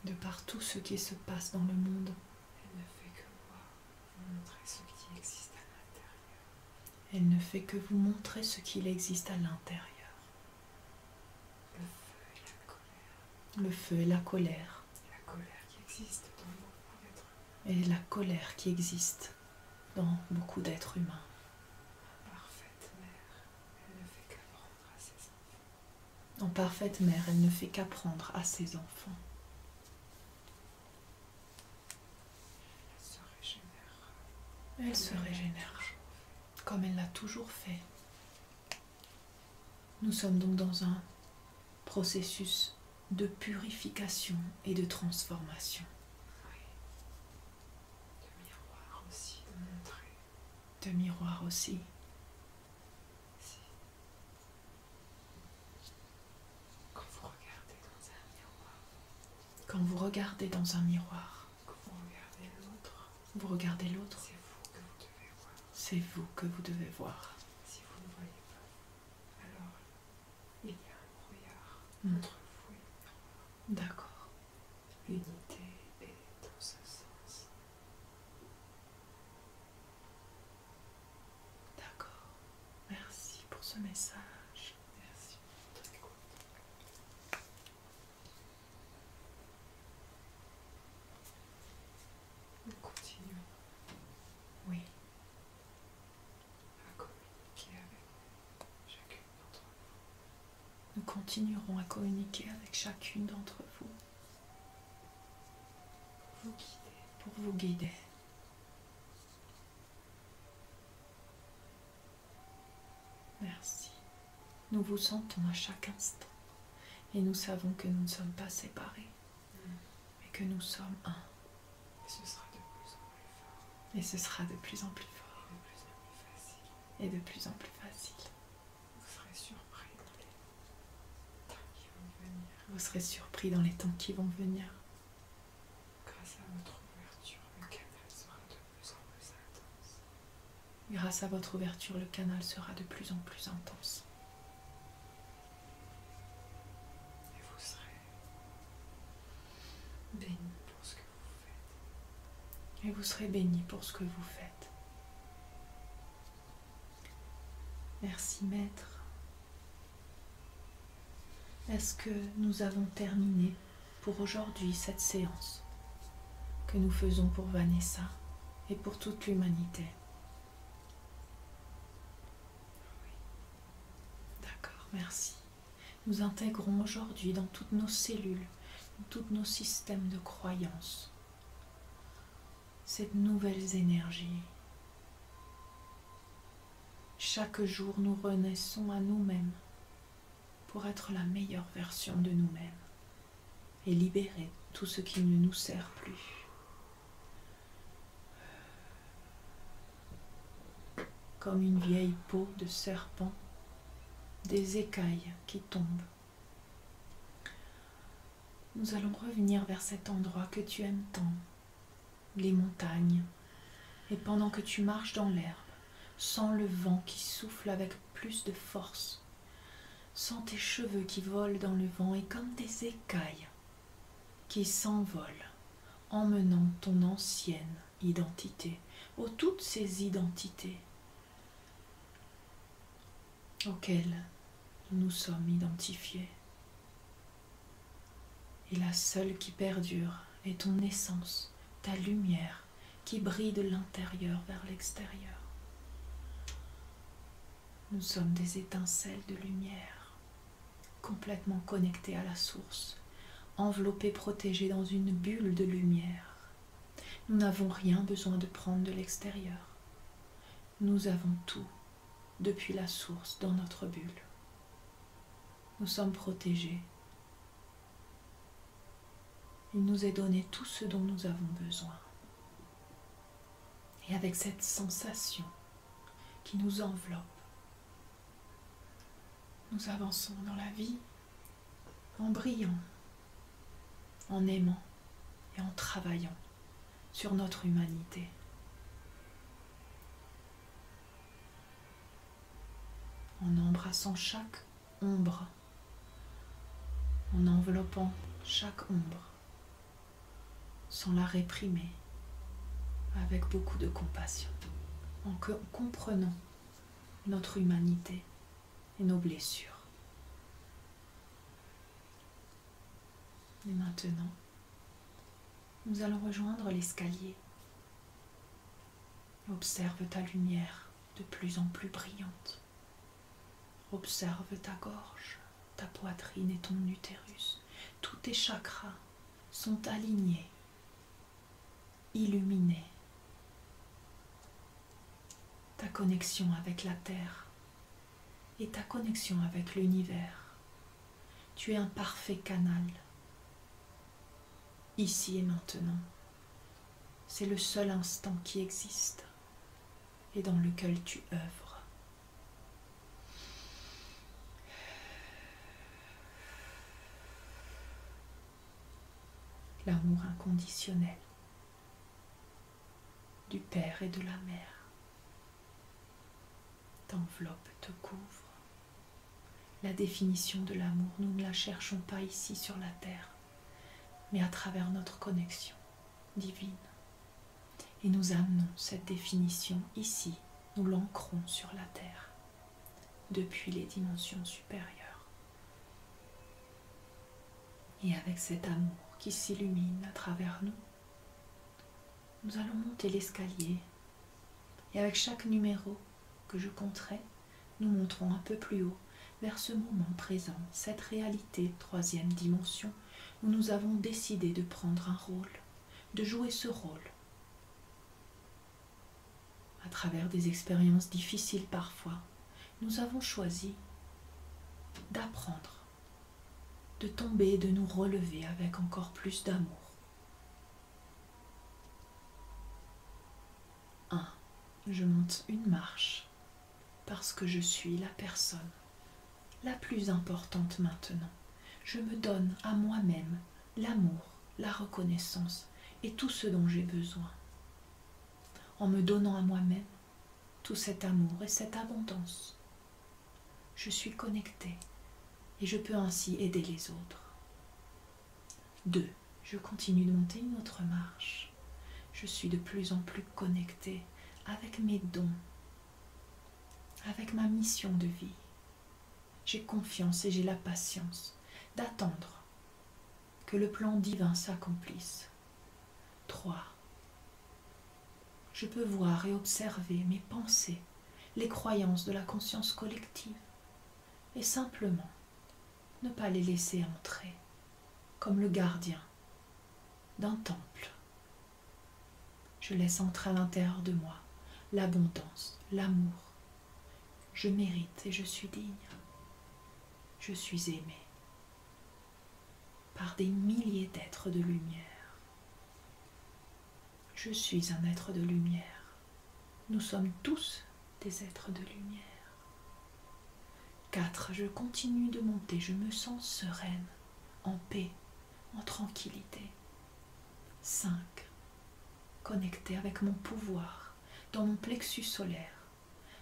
De par tout ce qui se passe dans le monde. Elle ne fait que vous montrer ce qui existe à l'intérieur. Elle ne fait que vous montrer ce qu'il existe à l'intérieur. Le feu et la colère. Le feu et la colère. La colère qui existe dans beaucoup d'êtres humains. Et la colère qui existe dans beaucoup d'êtres humains. Parfaite mère, elle ne fait qu'apprendre à ses enfants. En parfaite mère, elle ne fait qu'apprendre à ses enfants. Elle se régénère, comme elle l'a toujours fait. Nous sommes donc dans un processus de purification et de transformation. Oui. De miroir aussi, de montrer. De miroir aussi. Si. Quand vous regardez dans un miroir. Quand vous regardez dans un miroir. Quand vous regardez l'autre. Vous regardez l'autre. C'est vous que vous devez voir. C'est vous que vous devez voir. Si vous ne voyez pas, alors il y a un brouillard entre vous et le miroir. D'accord. L'unité est dans ce sens. D'accord. Merci pour ce message. Merci pour votre écoute. Nous continuons. Oui. À communiquer avec chacune d'entre vous. Nous continuerons à communiquer avec chacune d'entre vous. Pour vous guider. Pour vous guider. Merci. Nous vous sentons à chaque instant. Et nous savons que nous ne sommes pas séparés. Mais que nous sommes un. Et ce sera de plus en plus fort. Et ce sera de plus en plus fort. Et de plus en plus facile. Et de plus en plus facile. Vous serez surpris dans les temps qui vont venir. Vous serez surpris dans les temps qui vont venir. Grâce à votre ouverture, le canal sera de plus en plus intense. Grâce à votre ouverture, le canal sera de plus en plus intense. Et vous serez béni pour ce que vous faites. Et vous serez bénis pour ce que vous faites. Merci Maître. Est-ce que nous avons terminé pour aujourd'hui cette séance que nous faisons pour Vanessa et pour toute l'humanité? Oui. D'accord, merci. Nous intégrons aujourd'hui dans toutes nos cellules, dans tous nos systèmes de croyances, ces nouvelles énergies. Chaque jour, nous renaissons à nous-mêmes pour être la meilleure version de nous-mêmes et libérer tout ce qui ne nous sert plus. Comme une vieille peau de serpent, des écailles qui tombent. Nous allons revenir vers cet endroit que tu aimes tant, les montagnes, et pendant que tu marches dans l'herbe, sens le vent qui souffle avec plus de force. Sens tes cheveux qui volent dans le vent et comme des écailles qui s'envolent, emmenant ton ancienne identité, ou toutes ces identités auxquelles nous sommes identifiés. Et la seule qui perdure est ton essence, ta lumière qui brille de l'intérieur vers l'extérieur. Nous sommes des étincelles de lumière, complètement connectées à la source, enveloppées, protégées dans une bulle de lumière. Nous n'avons rien besoin de prendre de l'extérieur. Nous avons tout depuis la source dans notre bulle. Nous sommes protégés. Il nous est donné tout ce dont nous avons besoin. Et avec cette sensation qui nous enveloppe, nous avançons dans la vie en brillant, en aimant et en travaillant sur notre humanité. En embrassant chaque ombre, en enveloppant chaque ombre, sans la réprimer, avec beaucoup de compassion, en comprenant notre humanité et nos blessures. Et maintenant, nous allons rejoindre l'escalier. Observe ta lumière de plus en plus brillante. Observe ta gorge, ta poitrine et ton utérus. Tous tes chakras sont alignés, illuminés. Ta connexion avec la terre et ta connexion avec l'univers. Tu es un parfait canal. Ici et maintenant, c'est le seul instant qui existe et dans lequel tu œuvres. L'amour inconditionnel du père et de la mère t'enveloppe, te couvre. La définition de l'amour, nous ne la cherchons pas ici sur la terre, mais à travers notre connexion divine. Et nous amenons cette définition ici, nous l'ancrons sur la terre, depuis les dimensions supérieures. Et avec cet amour qui s'illumine à travers nous, nous allons monter l'escalier. Et avec chaque numéro que je compterai, nous monterons un peu plus haut, vers ce moment présent, cette réalité, troisième dimension, où nous avons décidé de prendre un rôle, de jouer ce rôle. À travers des expériences difficiles parfois, nous avons choisi d'apprendre, de tomber et de nous relever avec encore plus d'amour. 1. Je monte une marche parce que je suis la personne la plus importante maintenant. Je me donne à moi-même l'amour, la reconnaissance et tout ce dont j'ai besoin. En me donnant à moi-même tout cet amour et cette abondance, je suis connectée et je peux ainsi aider les autres. 2. Je continue de monter une autre marche. Je suis de plus en plus connectée avec mes dons, avec ma mission de vie. J'ai confiance et j'ai la patience d'attendre que le plan divin s'accomplisse. 3. Je peux voir et observer mes pensées, les croyances de la conscience collective, et simplement ne pas les laisser entrer, comme le gardien d'un temple. Je laisse entrer à l'intérieur de moi l'abondance, l'amour. Je mérite et je suis digne. Je suis aimée par des milliers d'êtres de lumière. Je suis un être de lumière. Nous sommes tous des êtres de lumière. 4. Je continue de monter. Je me sens sereine, en paix, en tranquillité. 5. Connectée avec mon pouvoir, dans mon plexus solaire.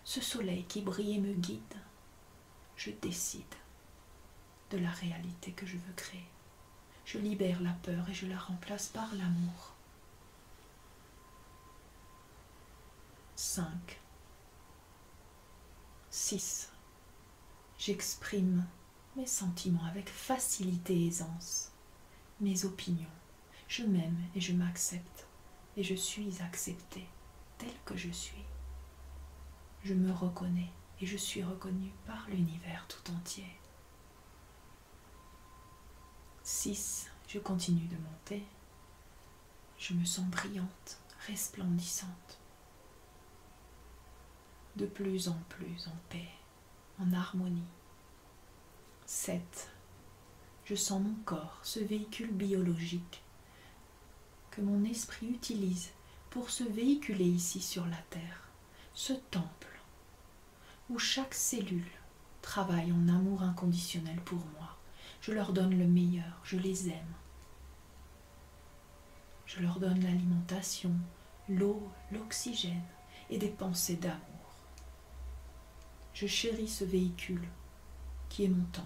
Ce soleil qui brille et me guide. Je décide de la réalité que je veux créer. Je libère la peur et je la remplace par l'amour. 5. 6. J'exprime mes sentiments avec facilité et aisance, mes opinions. Je m'aime et je m'accepte et je suis acceptée telle que je suis. Je me reconnais et je suis reconnue par l'univers tout entier. 6. Je continue de monter. Je me sens brillante, resplendissante. De plus en plus en paix, en harmonie. 7. Je sens mon corps, ce véhicule biologique que mon esprit utilise pour se véhiculer ici sur la terre, ce temple où chaque cellule travaille en amour inconditionnel pour moi. Je leur donne le meilleur, je les aime. Je leur donne l'alimentation, l'eau, l'oxygène et des pensées d'amour. Je chéris ce véhicule qui est mon temple.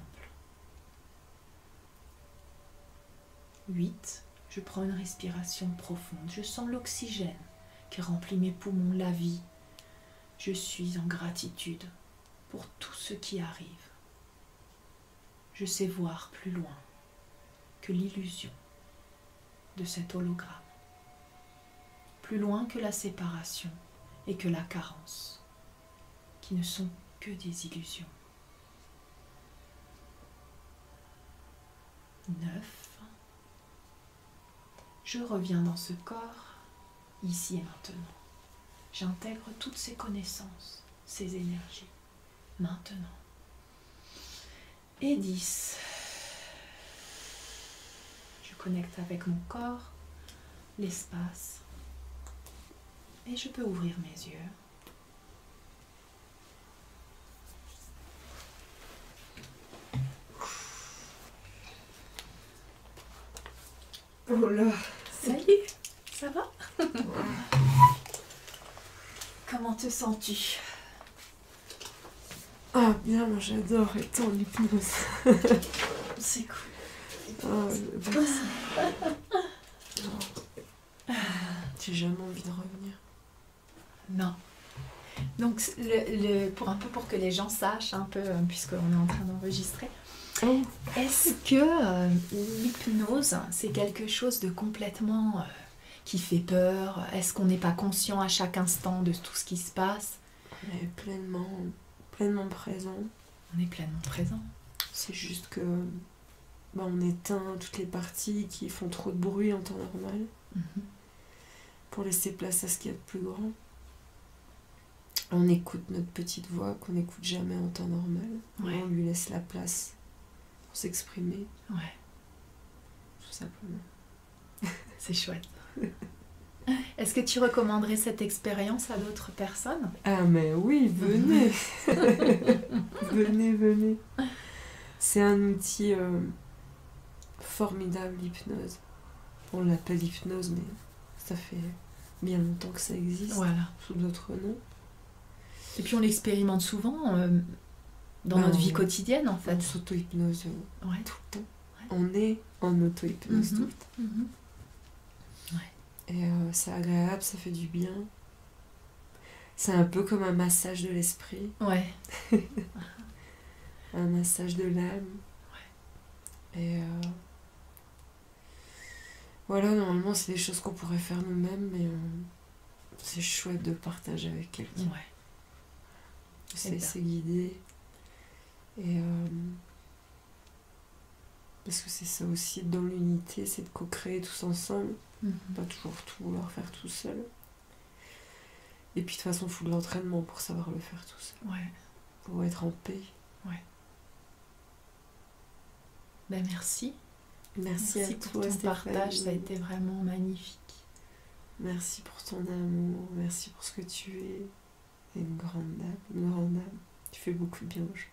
8. Je prends une respiration profonde. Je sens l'oxygène qui remplit mes poumons, la vie. Je suis en gratitude pour tout ce qui arrive. Je sais voir plus loin que l'illusion de cet hologramme. Plus loin que la séparation et que la carence, qui ne sont que des illusions. 9. Je reviens dans ce corps, ici et maintenant. J'intègre toutes ces connaissances, ces énergies, maintenant. Et 10. Je connecte avec mon corps, l'espace, et je peux ouvrir mes yeux. Oh là. Salut, ça va? Comment te sens-tu? Ah bien, moi j'adore être en hypnose. C'est cool. Oh, j'ai jamais envie de revenir. Non. Donc, pour que les gens sachent un peu, puisqu'on est en train d'enregistrer, est-ce que l'hypnose, c'est quelque chose de complètement qui fait peur? Est-ce qu'on n'est pas conscient à chaque instant de tout ce qui se passe? On est pleinement présent. On est pleinement présent. C'est juste que on éteint toutes les parties qui font trop de bruit en temps normal pour laisser place à ce qu'il y a de plus grand. On écoute notre petite voix qu'on n'écoute jamais en temps normal. Ouais. On lui laisse la place pour s'exprimer. Ouais. Tout simplement. C'est chouette. Est-ce que tu recommanderais cette expérience à d'autres personnes? Ah mais oui, venez. Venez. C'est un outil formidable, l'hypnose. On l'appelle hypnose, mais ça fait bien longtemps que ça existe. Voilà. Sous d'autres noms. Et puis on l'expérimente souvent dans notre vie quotidienne en fait. On s'auto-hypnose Ouais. tout le temps. Ouais. On est en auto-hypnose tout le temps. Et c'est agréable, ça fait du bien. C'est un peu comme un massage de l'esprit. Ouais. Un massage de l'âme. Ouais. Et voilà, normalement c'est des choses qu'on pourrait faire nous-mêmes, mais c'est chouette de partager avec quelqu'un. Ouais. C'est guidé. Et parce que c'est ça aussi, dans l'unité, c'est de co-créer tous ensemble. Pas toujours tout vouloir faire tout seul. Et puis de toute façon, il faut de l'entraînement pour savoir le faire tout seul. Ouais. Pour être en paix. Ouais. Ben merci. Merci à pour toi, ton Stéphanie. partage, ça a été vraiment magnifique. Merci pour ton amour, merci pour ce que tu es. Et une grande dame. Tu fais beaucoup de bien aux gens.